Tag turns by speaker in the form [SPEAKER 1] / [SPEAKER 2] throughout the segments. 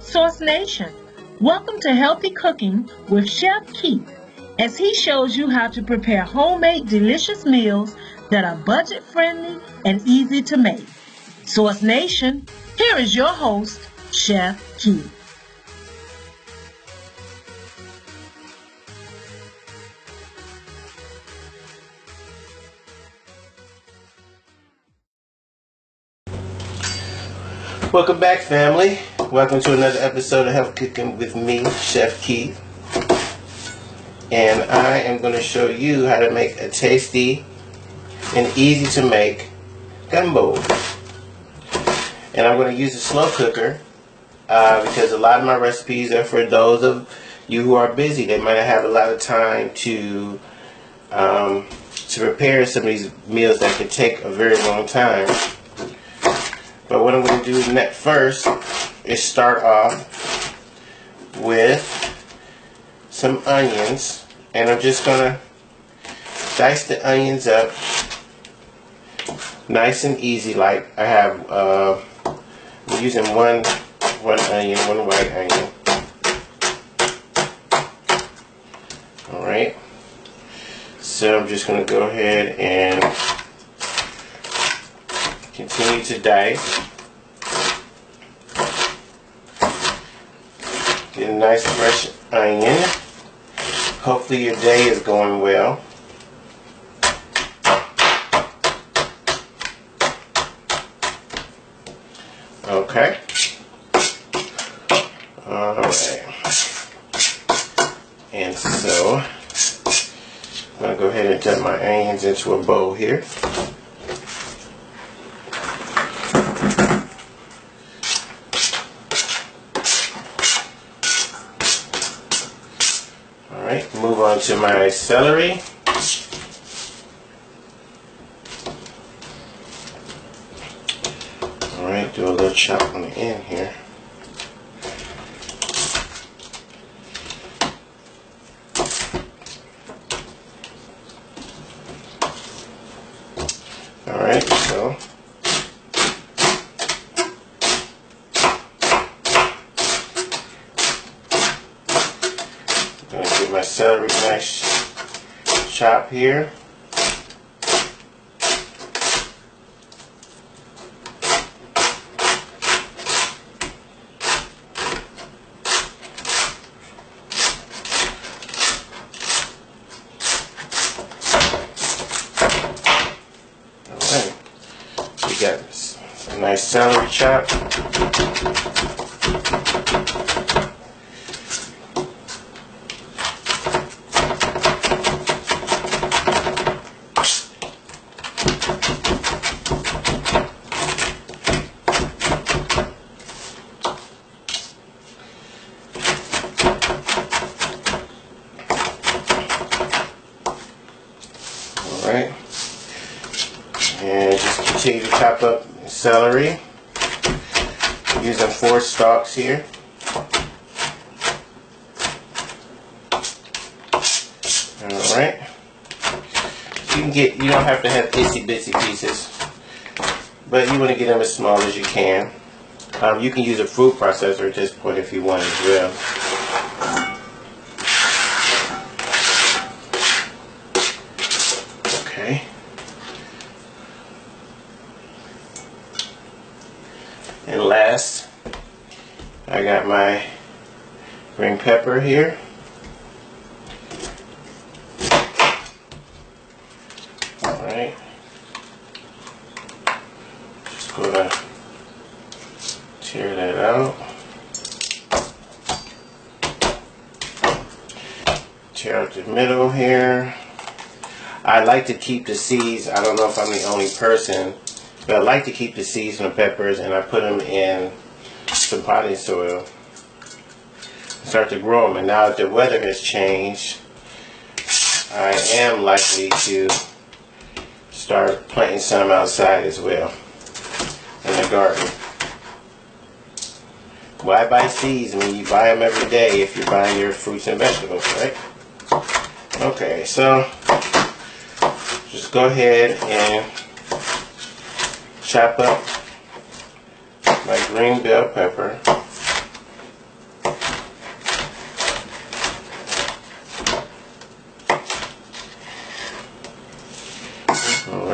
[SPEAKER 1] Source Nation. Welcome to Healthy Cooking with Chef Keith, as he shows you how to prepare homemade delicious meals that are budget friendly and easy to make. Source Nation, here is your host, Chef Keith.
[SPEAKER 2] Welcome back, family. Welcome to another episode of Health Cooking with me, Chef Keith. And I am going to show you how to make a tasty and easy to make gumbo. And I'm going to use a slow cooker because a lot of my recipes are for those of you who are busy. They might not have a lot of time to prepare some of these meals that can take a very long time. But what I'm going to do first is start off with some onions, and I'm just going to dice the onions up nice and easy. Like I have, I'm using one onion, one white onion. Alright, so I'm just going to go ahead and continue to dice. Get a nice fresh onion. Hopefully your day is going well. Okay. Alright. And so I'm going to go ahead and dump my onions into a bowl here. Alright, move on to my celery. Alright, do a little chop on the end here. Alright, so I'm going to get my celery nice chop here. Alright, so we got a nice celery chop. Alright, and just continue to chop up celery using 4 stalks here. Alright, you don't have to have itsy bitsy pieces, but you want to get them as small as you can. You can use a food processor at this point if you want as well. Okay. And last, I got my green pepper here. Alright. Just gonna tear that out. Tear out the middle here. I like to keep the seeds. I don't know if I'm the only person, but I like to keep the seeds from the peppers, and I put them in some potting soil. Start to grow them, and now that the weather has changed, I am likely to start planting some outside as well in the garden. Why buy seeds when you buy them every day if you're buying your fruits and vegetables, right? Okay, so just go ahead and chop up my green bell pepper.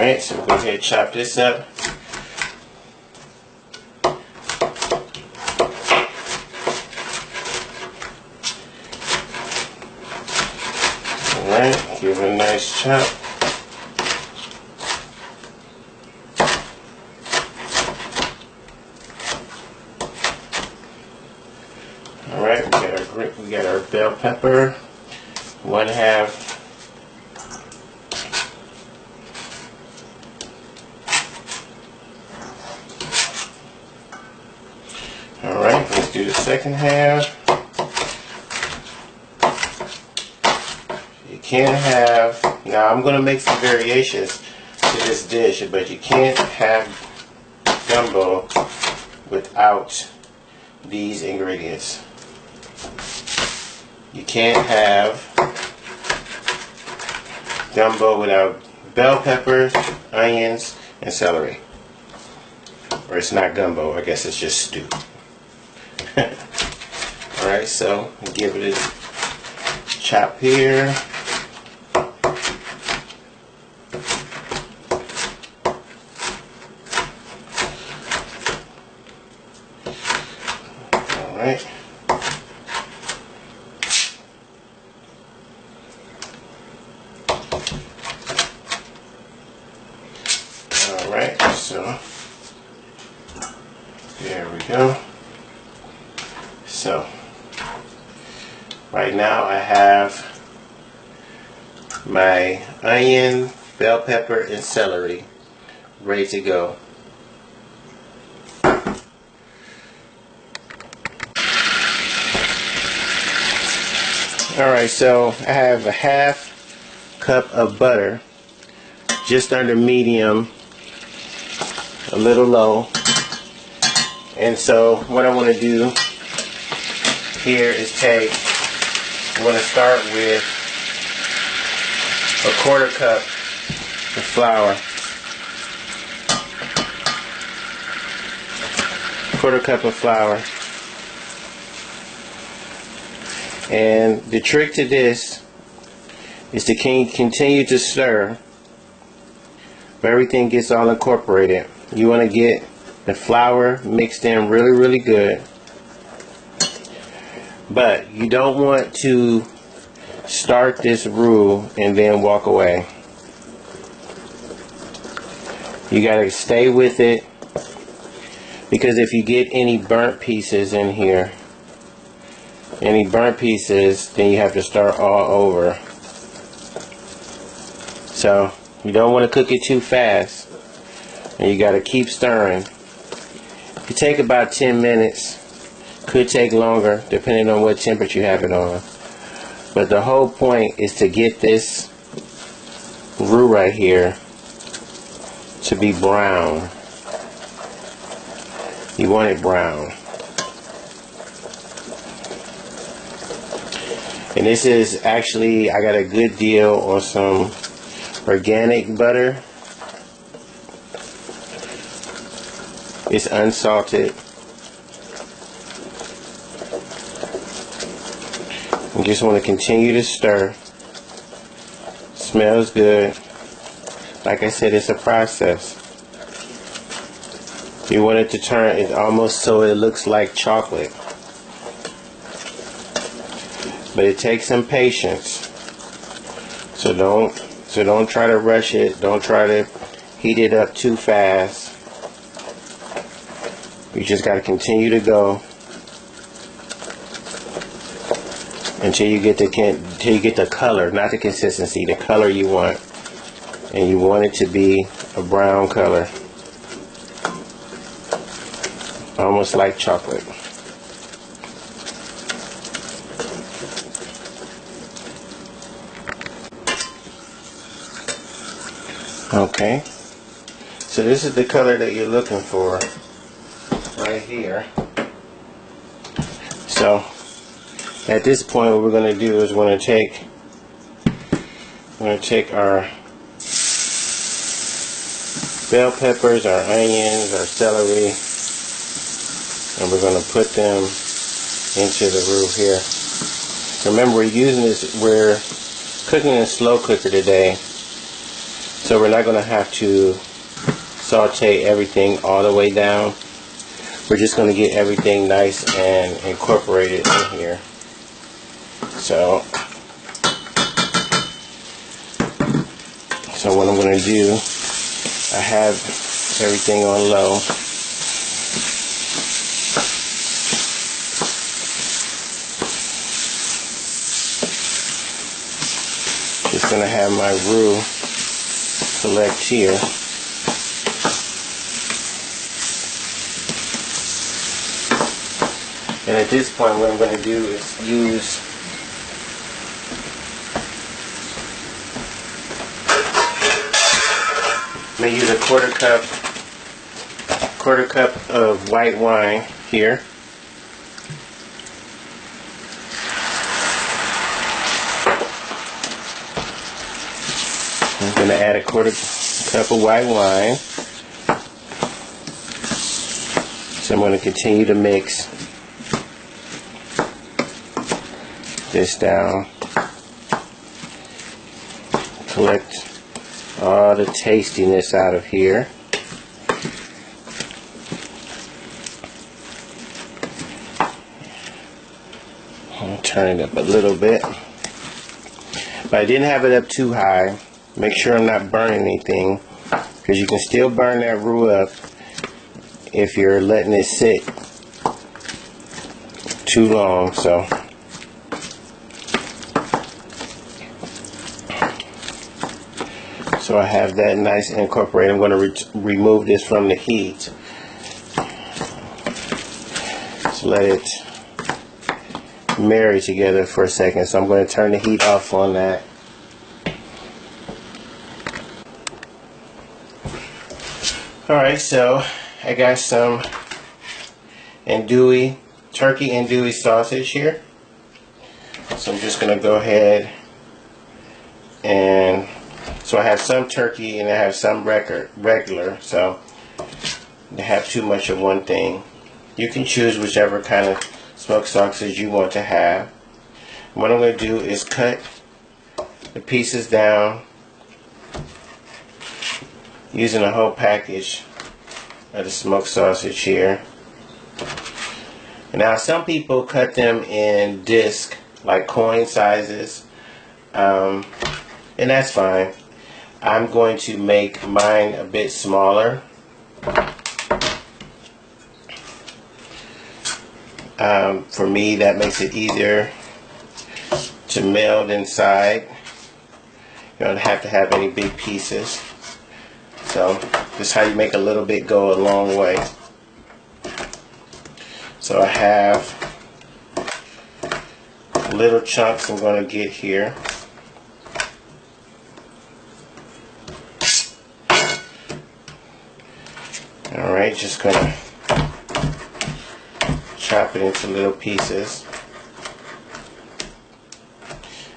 [SPEAKER 2] Alright, so we'll go ahead and chop this up. Alright, give it a nice chop. Alright, we got our bell pepper, 1/2. Alright, let's do the second half. You can't have, now I'm going to make some variations to this dish, but you can't have gumbo without these ingredients. You can't have gumbo without bell peppers, onions, and celery. Or it's not gumbo, I guess it's just stew. Alright, so give it a chop here. Alright. Alright, so there we go. So right now I have my onion, bell pepper, and celery ready to go. Alright, so I have a 1/2 cup of butter, just under medium, a little low. And so what I want to do here is I'm going to start with a 1/4 cup of flour. 1/4 cup of flour. And the trick to this is to continue to stir, but everything gets all incorporated. You want to get the flour mixed in really good, but you don't want to start this roux and then walk away. You got to stay with it, because if you get any burnt pieces in here, then you have to start all over. So you don't want to cook it too fast, and you got to keep stirring. It take about 10 minutes, could take longer depending on what temperature you have it on. But the whole point is to get this roux right here to be brown. You want it brown. And this is actually, I got a good deal on some organic butter. It's unsalted. You just want to continue to stir. Smells good. Like I said, it's a process. You want it to turn it almost so it looks like chocolate. But it takes some patience. So don't try to rush it. Don't try to heat it up too fast. You just got to continue to go until you get the color, not the consistency, the color you want. And you want it to be a brown color, almost like chocolate. Okay, so this is the color that you're looking for right here. So at this point, what we're going to do is we're going to take our bell peppers, our onions, our celery, and we're going to put them into the roux here. Remember, we're cooking in a slow cooker today. So we're not going to have to saute everything all the way down. We're just going to get everything nice and incorporated in here. So what I'm going to do, I have everything on low. Just going to have my roux collect here. And at this point, what I'm going to do is use I'm going to use a quarter cup of white wine here. I'm going to add a quarter cup of white wine. So I'm going to continue to mix this down. Collect all the tastiness out of here. I'll turn it up a little bit. But I didn't have it up too high. Make sure I'm not burning anything, because you can still burn that roux up if you're letting it sit too long. So I have that nice and incorporated. I'm going to remove this from the heat. So let it marry together for a second. So I'm going to turn the heat off on that. Alright, so I got some andouille, turkey andouille sausage here. So I'm just going to go ahead and so I have some turkey and I have some regular, so I have too much of one thing. You can choose whichever kind of smoked sausage you want to have. What I'm going to do is cut the pieces down using a whole package of the smoked sausage here. Now some people cut them in disc, like coin sizes, and that's fine. I'm going to make mine a bit smaller. For me, that makes it easier to meld inside. You don't have to have any big pieces. So this is how you make a little bit go a long way. So I have little chunks I'm going to get here. Alright, just going to chop it into little pieces.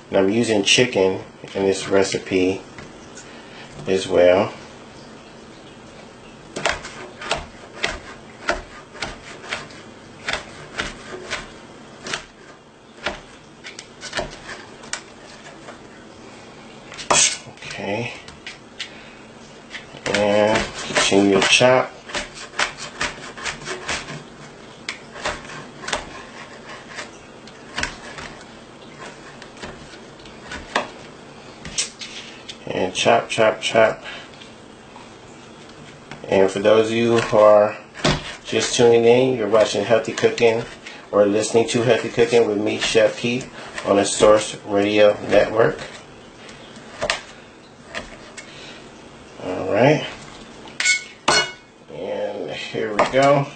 [SPEAKER 2] And I'm using chicken in this recipe as well. Okay. And continue to chop. And chop, chop, chop. And for those of you who are just tuning in, you're watching Healthy Cooking or listening to Healthy Cooking with me, Chef Keith, on the Source Radio Network. Alright. And here we go.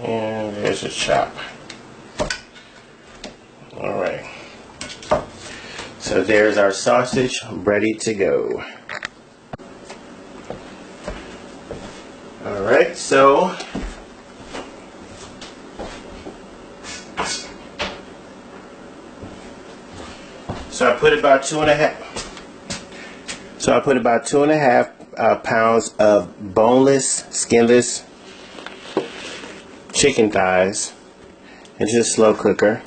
[SPEAKER 2] And there's a chop. Alright. So there's our sausage ready to go. Alright, so I put about 2.5 pounds of boneless, skinless chicken thighs into the slow cooker.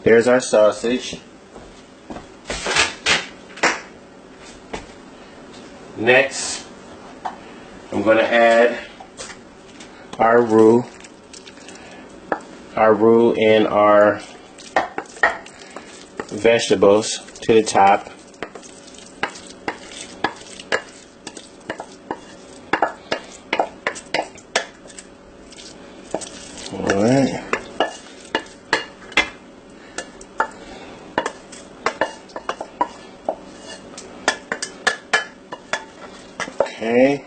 [SPEAKER 2] There's our sausage. Next, I'm going to add our roux and our vegetables to the top. All right. Okay.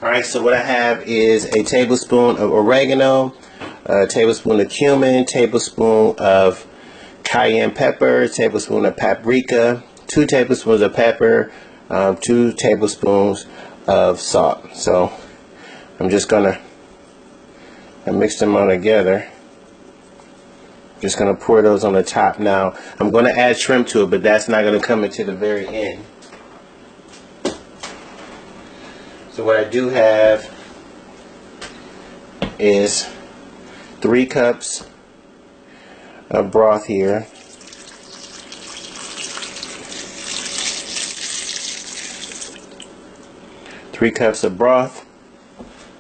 [SPEAKER 2] Alright, so what I have is a tablespoon of oregano, a tablespoon of cumin, tablespoon of cayenne pepper, tablespoon of paprika, 2 tablespoons of pepper, 2 tablespoons of salt. So I'm just gonna mix them all together. Just gonna pour those on the top now. I'm gonna add shrimp to it, but that's not gonna come until the very end. So what I do have is 3 cups of broth here. Three cups of broth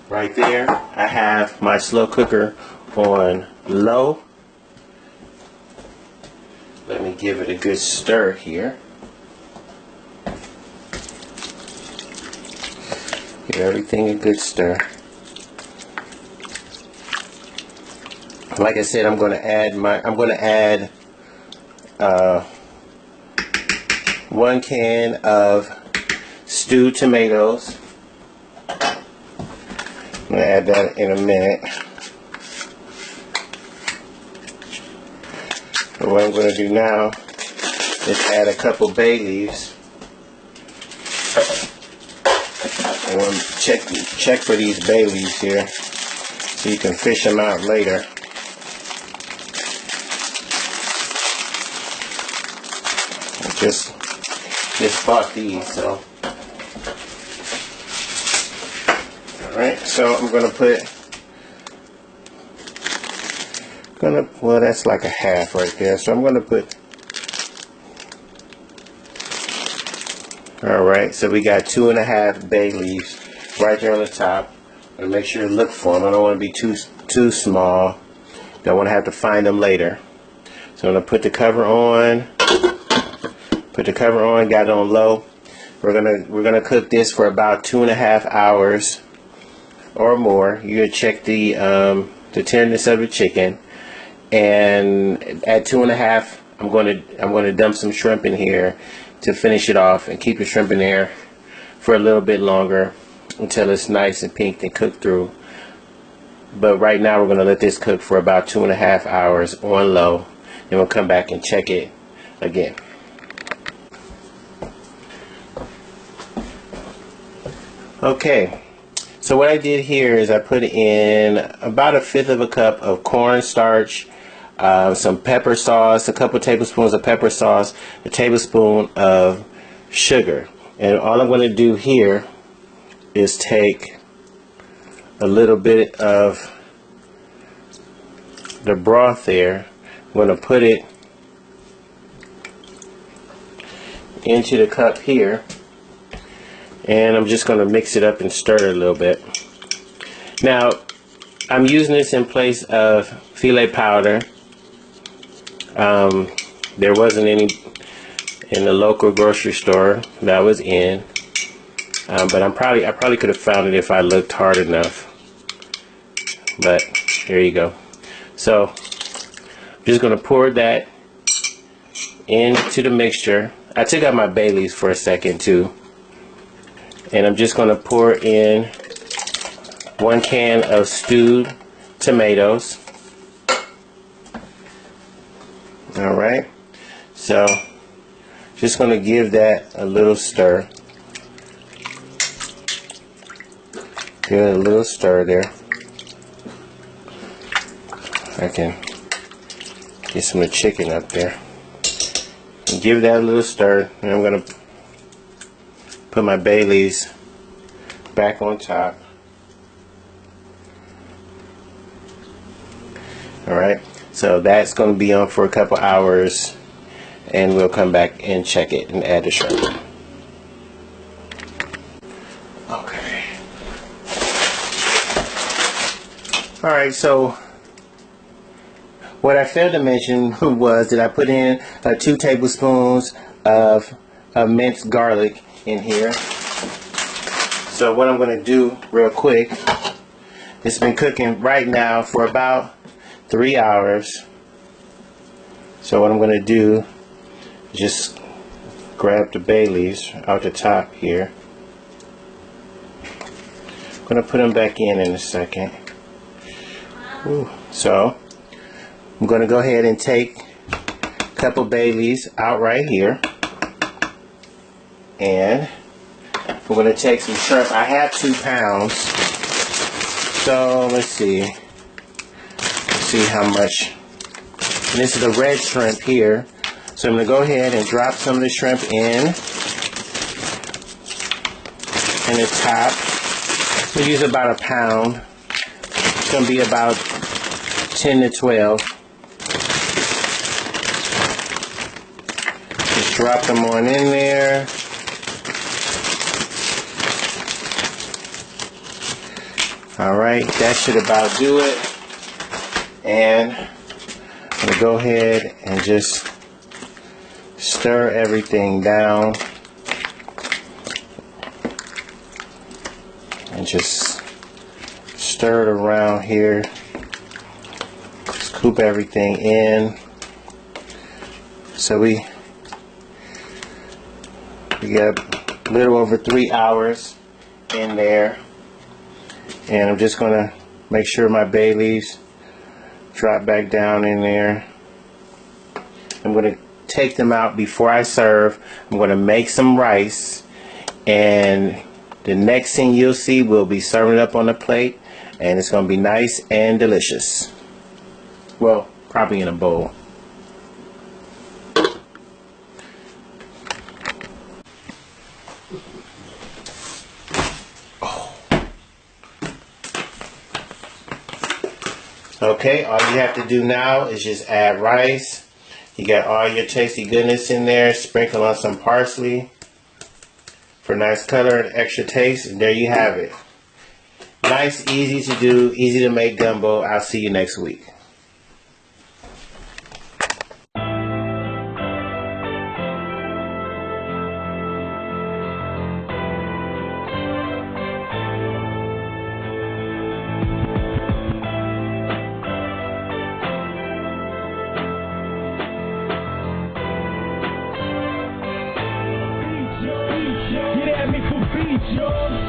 [SPEAKER 2] right there. I have my slow cooker on low. Let me give it a good stir here. Give everything a good stir. Like I said, I'm going to add 1 can of stewed tomatoes. I'm going to add that in a minute. But what I'm going to do now is add a couple bay leaves. I want to check for these bay leaves here so you can fish them out later. I just bought these, so. Alright, so I'm gonna put well, that's like a half right there, so I'm gonna put. Alright, so we got 2.5 bay leaves right there on the top. I'm gonna make sure to look for them. I don't want to be too small. Don't want to have to find them later. So I'm gonna put the cover on. Put the cover on. Got it on low. We're gonna cook this for about 2.5 hours or more. You check the tenderness of the chicken, and at 2.5, I'm gonna dump some shrimp in here to finish it off and keep the shrimp in there for a little bit longer until it's nice and pink and cooked through. But right now we're going to let this cook for about 2.5 hours on low, and we'll come back and check it again. Okay, so what I did here is I put in about 1/5 of a cup of cornstarch, some pepper sauce, a couple tablespoons of pepper sauce, a tablespoon of sugar. And all I'm going to do here is take a little bit of the broth there. I'm going to put it into the cup here, and I'm just going to mix it up and stir it a little bit. Now, I'm using this in place of filet powder. There wasn't any in the local grocery store that I was in, but I probably could have found it if I looked hard enough. But here you go. So I'm just going to pour that into the mixture. I took out my bay leaves for a second too, and I'm just going to pour in 1 can of stewed tomatoes. Alright, so just going to give that a little stir. Give it a little stir there. I can get some of the chicken up there. And give that a little stir, and I'm going to put my bay leaves back on top. All right, so that's going to be on for a couple hours, and we'll come back and check it and add the shrimp. Okay. All right, so what I failed to mention was that I put in 2 tablespoons of minced garlic in here. So what I'm going to do real quick, it's been cooking right now for about 3 hours. So what I'm going to do, just grab the bay leaves out the top here. I'm going to put them back in a second. Ooh. So I'm going to go ahead and take a couple bay leaves out right here, and we're going to take some shrimp. I have 2 pounds, so let's see how much. And this is the red shrimp here, so I'm going to go ahead and drop some of the shrimp in the top. We'll use about a pound. It's going to be about 10 to 12. Just drop them on in there. Alright, that should about do it. And I'm going to go ahead and just stir everything down. And just stir it around here. Scoop everything in. So we got a little over 3 hours in there. And I'm just going to make sure my bay leaves drop back down in there. I'm going to take them out before I serve. I'm going to make some rice, and the next thing you'll see, we'll be serving it up on a plate, and it's going to be nice and delicious. Well, probably in a bowl. Okay, all you have to do now is just add rice. You got all your tasty goodness in there. Sprinkle on some parsley for nice color and extra taste, and there you have it. Nice, easy to do, easy to make gumbo. I'll see you next week.
[SPEAKER 3] Get at me for beats, y'all.